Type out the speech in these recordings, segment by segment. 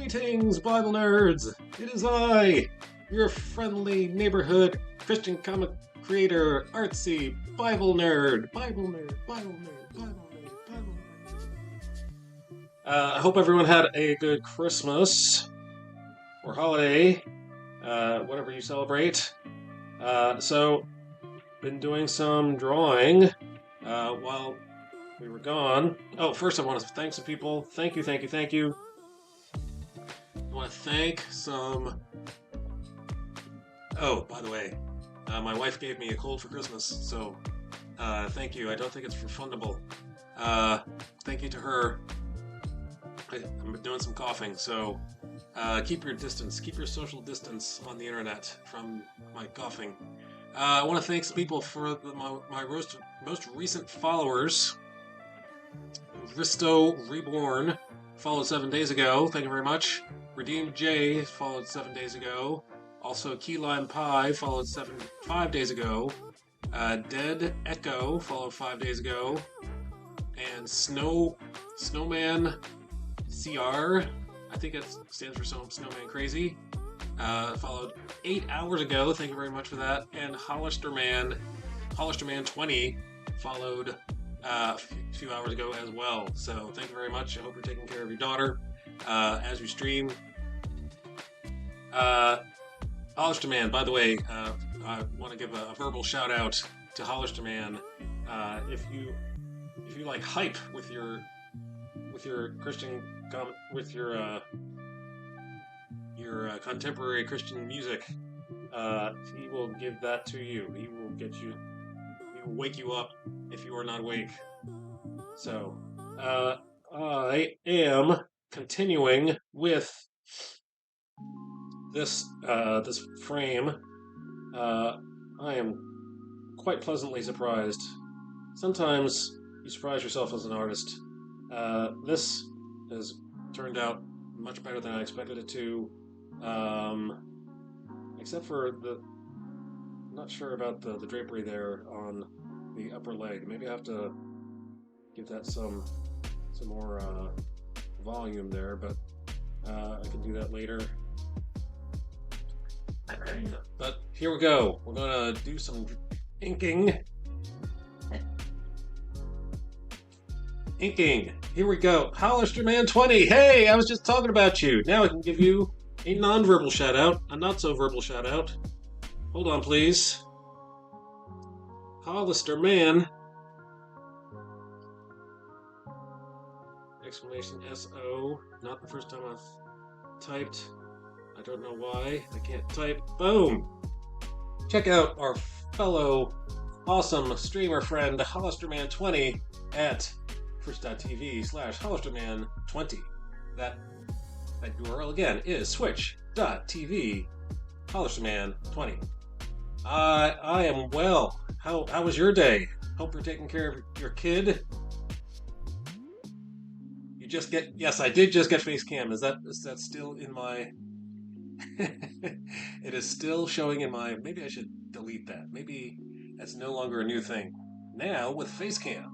Greetings, Bible nerds! It is I, your friendly neighborhood Christian comic creator, artsy Bible nerd. Bible nerd, Bible nerd, Bible nerd, Bible nerd. I hope everyone had a good Christmas or holiday, whatever you celebrate. Been doing some drawing while we were gone. Oh, first I want to thank some people. Thank you, thank you, thank you. I want to thank some... Oh, by the way, my wife gave me a cold for Christmas, so thank you. I don't think it's refundable. Thank you to her. I'm doing some coughing, so keep your distance. Keep your social distance on the internet from my coughing. I want to thank some people for my most recent followers. Risto Reborn followed 7 days ago. Thank you very much. Redeemed J followed 7 days ago. Also, Key Lime Pie followed 5 days ago. Dead Echo followed 5 days ago. And Snowman CR, I think it stands for Snowman Crazy, followed 8 hours ago. Thank you very much for that. And Hollisterman 20 followed a few hours ago as well. So thank you very much. I hope you're taking care of your daughter as you stream. Hollisterman, by the way, I want to give a verbal shout out to Hollisterman. If you like hype with your Christian with your contemporary Christian music, he will give that to you. He will wake you up if you are not awake. So, I am continuing with this frame. I am quite pleasantly surprised. Sometimes you surprise yourself as an artist. This has turned out much better than I expected it to. Except for I'm not sure about the drapery there on the upper leg. Maybe I have to give that some more volume there, but I can do that later. But here we go. We're gonna do some inking. Here we go. Hollisterman 20. Hey, I was just talking about you. Now I can give you a non-verbal shout out, a not so verbal shout out. Hold on, please. Hollisterman. Exclamation SO. Not the first time I've typed. I don't know why. I can't type. Boom! Check out our fellow awesome streamer friend, Hollisterman20 at twitch.tv/Hollisterman20. That URL again is switch.tv Hollisterman20. I am well. How was your day? Hope you're taking care of your kid. Yes, I did just get face cam. Is that still in my it is still showing in my, maybe I should delete that. Maybe that's no longer a new thing. Now with face cam.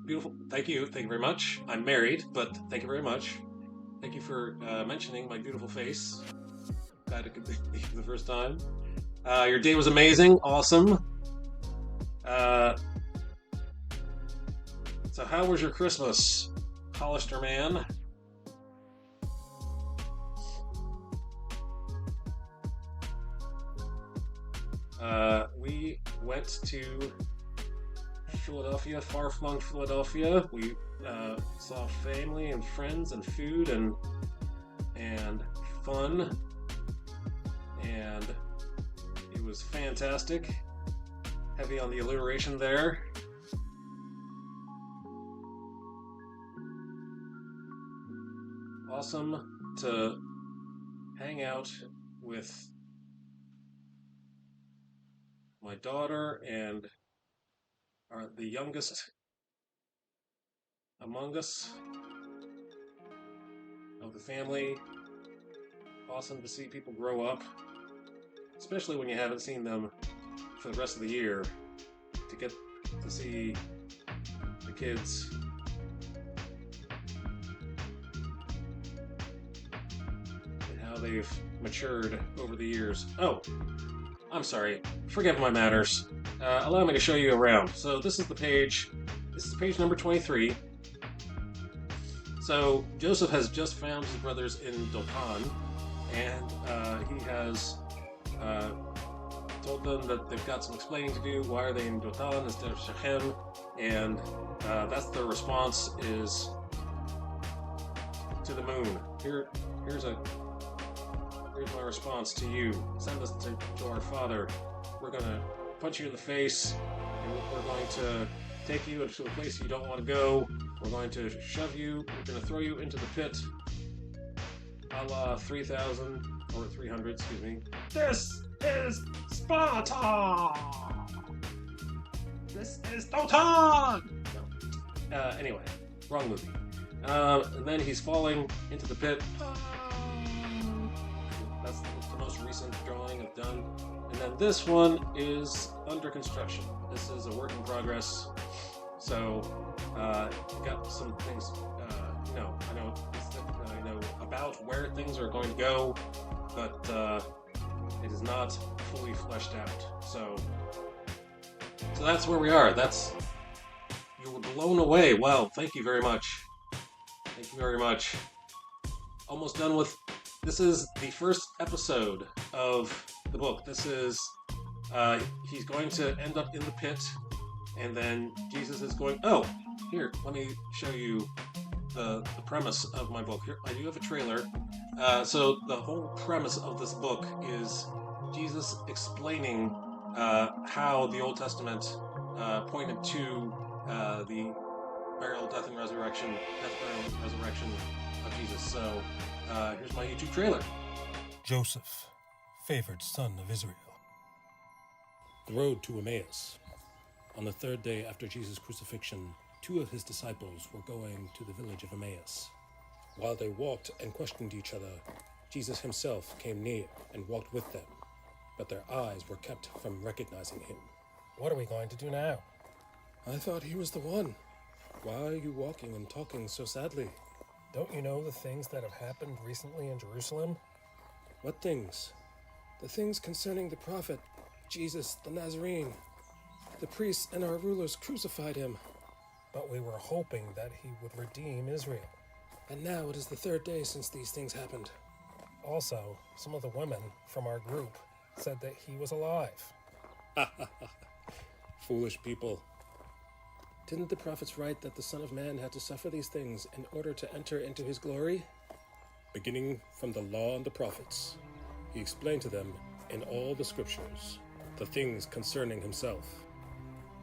Beautiful. Thank you very much. I'm married, but thank you very much. Thank you for mentioning my beautiful face. Glad it could be the first time. Your day was amazing. Awesome. So how was your Christmas, Hollisterman? We went to Philadelphia, far-flung Philadelphia. We saw family and friends and food and fun, and it was fantastic. Heavy on the alliteration there. Awesome to hang out with my daughter and the youngest among us of the family. Awesome to see people grow up, especially when you haven't seen them for the rest of the year. To get to see the kids they've matured over the years. Oh, I'm sorry. Forgive my manners. Allow me to show you around. So this is the page. This is page number 23. So Joseph has just found his brothers in Dothan, and he has told them that they've got some explaining to do. Why are they in Dothan instead of Shechem? And that's their response is to the moon. Here's my response to you. Send us to our father. We're gonna punch you in the face, and we're going to take you into a place you don't want to go. We're going to shove you. We're going to throw you into the pit, a la 3,000 or 300. Excuse me. This is Sparta. This is Dothan. No. Anyway, wrong movie. And then he's falling into the pit. That's the most recent drawing I've done. And then this one is under construction. This is a work in progress. So, got some things, I know about where things are going to go, but it is not fully fleshed out. So that's where we are. You were blown away. Wow, thank you very much. Thank you very much. Almost done with. This is the first episode of the book. This is, he's going to end up in the pit, and then Jesus is going, oh, here, let me show you the premise of my book. Here, I do have a trailer. So the whole premise of this book is Jesus explaining how the Old Testament pointed to the burial, death, and resurrection, of Jesus. So here's my YouTube trailer. Joseph, favored son of Israel. The road to Emmaus. On the third day after Jesus' crucifixion, 2 of his disciples were going to the village of Emmaus. While they walked and questioned each other, Jesus himself came near and walked with them, but their eyes were kept from recognizing him. What are we going to do now? I thought he was the one. Why are you walking and talking so sadly? Don't you know the things that have happened recently in Jerusalem? What things? The things concerning the prophet, Jesus the Nazarene. The priests and our rulers crucified him. But we were hoping that he would redeem Israel. And now it is the 3rd day since these things happened. Also, some of the women from our group said that he was alive. Foolish people. Didn't the prophets write that the Son of Man had to suffer these things in order to enter into his glory? Beginning from the law and the prophets, he explained to them in all the scriptures the things concerning himself.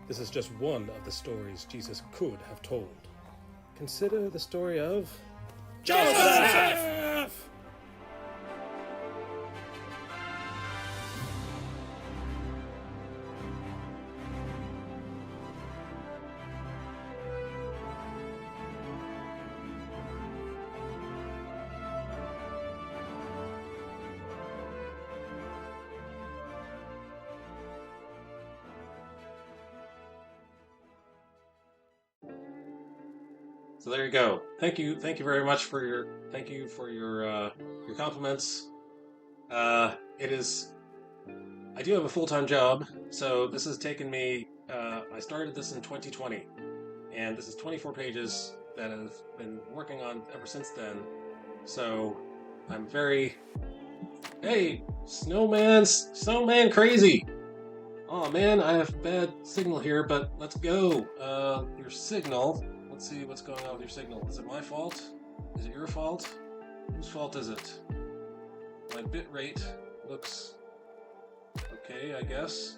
This is just one of the stories Jesus could have told. Consider the story of Joseph! So there you go. Thank you very much for your compliments. It is. I do have a full-time job, so this has taken me. I started this in 2020, and this is 24 pages that I've been working on ever since then. So I'm very. Hey, snowman crazy. Oh man, I have bad signal here, but let's go. Your signal. Let's see what's going on with your signal. Is it my fault? Is it your fault? Whose fault is it? My bit rate looks okay, I guess.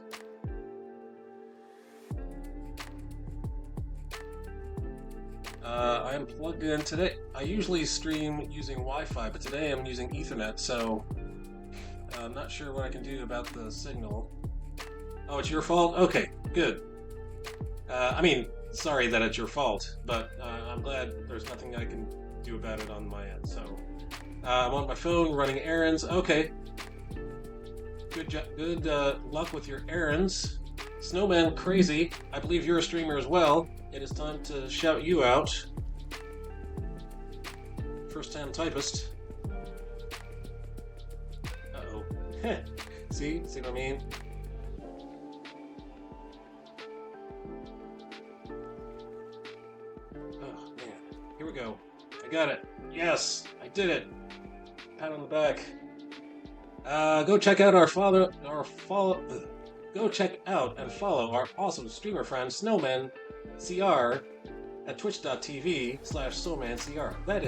I am plugged in today. I usually stream using Wi-Fi, but today I'm using Ethernet, so I'm not sure what I can do about the signal. Oh, it's your fault? Okay, good. Sorry that it's your fault, but I'm glad there's nothing I can do about it on my end. So I'm on my phone running errands. Okay. Good luck with your errands. Snowman Crazy, I believe you're a streamer as well. It is time to shout you out. First-time typist. See what I mean? Oh man, here we go. I got it. Yes, I did it. Pat on the back. Go check out Go check out and follow our awesome streamer friend Snowman CR at twitch.tv/snowmancr. That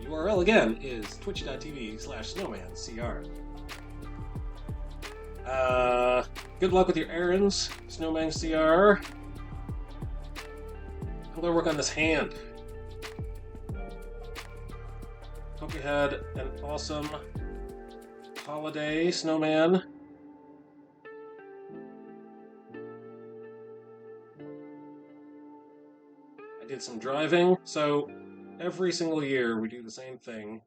URL again is twitch.tv/snowmancr. Good luck with your errands, Snowman CR. I'm gonna work on this hand. Hope you had an awesome holiday, Snowman. I did some driving, so every single year we do the same thing.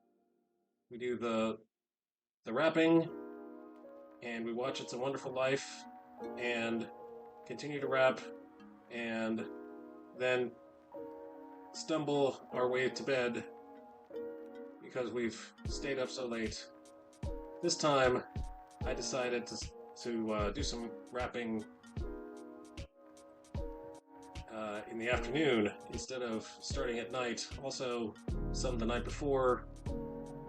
We do the rapping, and we watch It's a Wonderful Life, and continue to rap, and then stumble our way to bed because we've stayed up so late. This time, I decided to do some rapping in the afternoon instead of starting at night. Also, some the night before,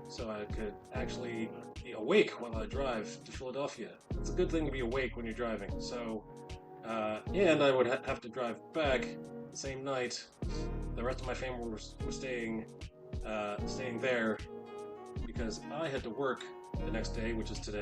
so I could actually be awake while I drive to Philadelphia. It's a good thing to be awake when you're driving. So, and I would have to drive back the same night. The rest of my family were staying there because I had to work the next day, which is today.